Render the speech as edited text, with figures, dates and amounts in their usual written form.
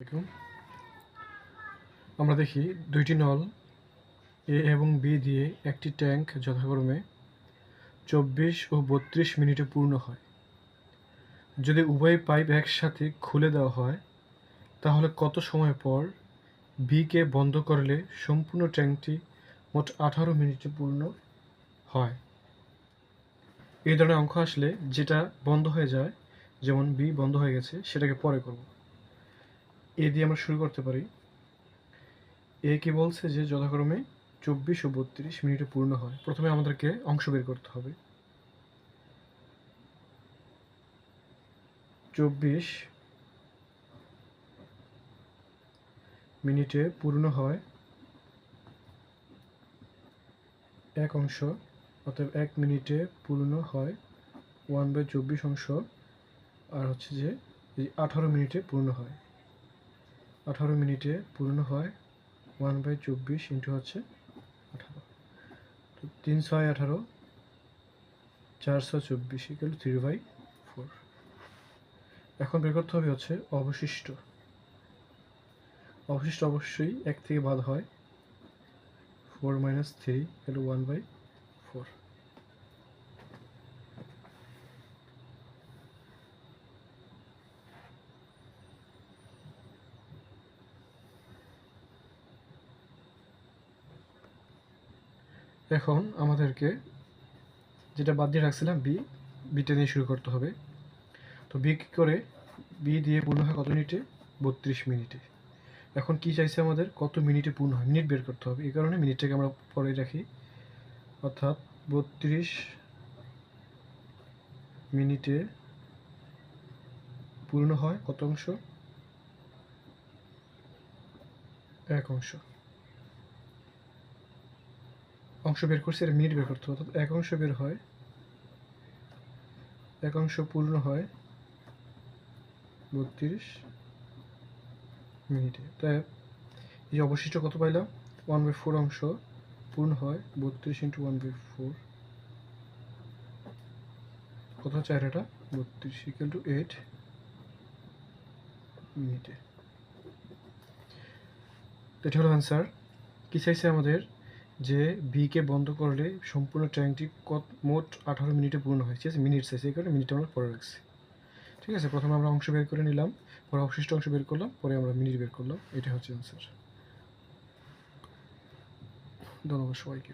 দেখুন, আমরা দেখি দুইটি নল এ এবং বি দিয়ে একটি ট্যাঙ্ক যথাক্রমে 24 ও 32 মিনিটে পূর্ণ হয়। যদি উভয় পাইপ একসাথে খুলে দেওয়া হয় তাহলে কত সময় পর বিকে বন্ধ করলে সম্পূর্ণ ট্যাঙ্কটি মোট 18 মিনিটে পূর্ণ হয়। এই ধরনের অঙ্ক আসলে যেটা বন্ধ হয়ে যায়, যেমন বি বন্ধ হয়ে গেছে, সেটাকে পরে করব। এ দিয়ে আমরা শুরু করতে পারি। এ কি বলছে যে যথাক্রমে 24 ও 32 মিনিটে পূর্ণ হয়। প্রথমে আমাদেরকে অংশ বের করতে হবে। 24 মিনিটে পূর্ণ হয় এক অংশ, অতএব 1 মিনিটে পূর্ণ হয় 1/24 অংশ, আর হচ্ছে যে 18 মিনিটে পূর্ণ হয়। 18 মিনিটে পূর্ণ হয় 1/24 ইন্টু হচ্ছে 18, তো 3 6 18, 424 ইকুয়াল 3/4। এখন বের করতে হবে হচ্ছে অবশিষ্ট। অবশ্যই 1 থেকে বাদ হয়, 4 - 3 ইকুয়াল 1/4। এখন আমাদেরকে যেটা বাদ দিয়ে রাখছিলাম বিটা দিয়ে শুরু করতে হবে। তো বি কী করে, বি দিয়ে পূর্ণ হয় কত মিনিটে? 32 মিনিটে। এখন কি চাইছে আমাদের, কত মিনিটে পূর্ণ হয়, মিনিট বের করতে হবে। এই কারণে মিনিটটাকে আমরা পরে রাখি, অর্থাৎ 32 মিনিটে পূর্ণ হয় কত অংশ? 1 অংশ। অংশ বের করছি, এটা মিনিট বের করতে হবে, অর্থাৎ 1 অংশ বের হয়, 1 অংশ পূর্ণ হয় 32 মিনিটে। তাই এই অবশিষ্ট কত পাইলাম? 1/4 অংশ পূর্ণ হয় 32 ইন্টু 1/4, কত হচ্ছে? আর এটা 32 ইকুয়াল টু 8 মিনিটে। তো এটা হলো অ্যান্সার। কী চাইছে আমাদের, যে বিকে বন্ধ করলে সম্পূর্ণ ট্যাঙ্কটি মোট 18 মিনিটে পূর্ণ হয়। ঠিক আছে, মিনিট চাইছে, এই কারণে মিনিটটা আমরা পরে রাখছি। ঠিক আছে, প্রথমে আমরা অংশ বের করে নিলাম, পরে অবশিষ্ট অংশ বের করলাম, পরে আমরা মিনিট বের করলাম। এটা হচ্ছে অ্যান্সার। ধন্যবাদ সবাইকে।